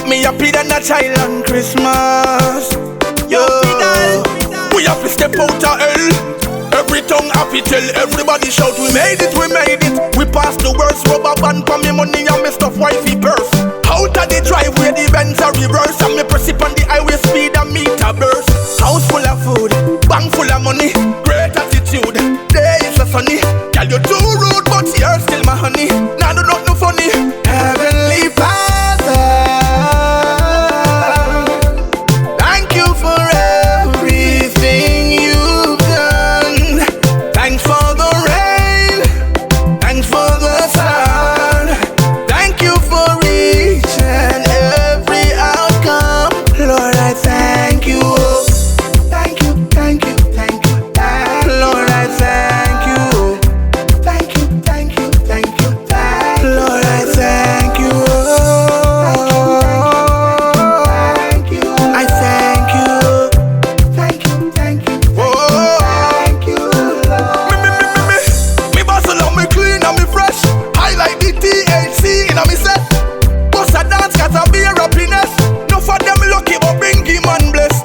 Me happy than a child on Christmas. Yo, we have to step out of hell. Every tongue happy tell everybody shout we made it, we made it. We passed the worst rubber band for me money and me stuff wifey purse. Out of the drive where the Benz are reverse and me press it on the highway speed and meter burst. House full of food, bank full of money, great attitude. Day is so sunny. Girl you too rude but you're still my honey. Now do nothing funny. Heavenly Father, thank you for everything you've done. Thanks for the rain, thanks for the sun. Thank you for each and every outcome. Lord, I thank you. Thank you, thank you, thank you, thank you. Lord, I thank you. Thank you, thank you, thank you, thank you. Lord, I thank you. Thank you, I thank you. Thank you, thank you, thank you, Lord. Me bustle on me clean and me fresh. I like the THC in a me set. Bust a dance cause I be a happiness. No for them lucky but bring him and bless.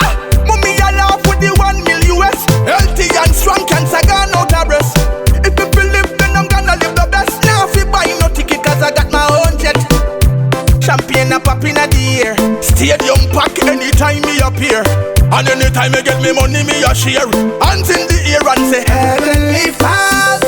Mommy I laugh with the 1 million US. Healthy and strong cancer gone out of breast. If people live then I'm gonna live the best. Now if you buy no ticket cause I got my own jet. Champagne a pop in the air. Stadium pack anytime me appear. And anytime I get me money me a share. Hands in the air and say Heavenly Father,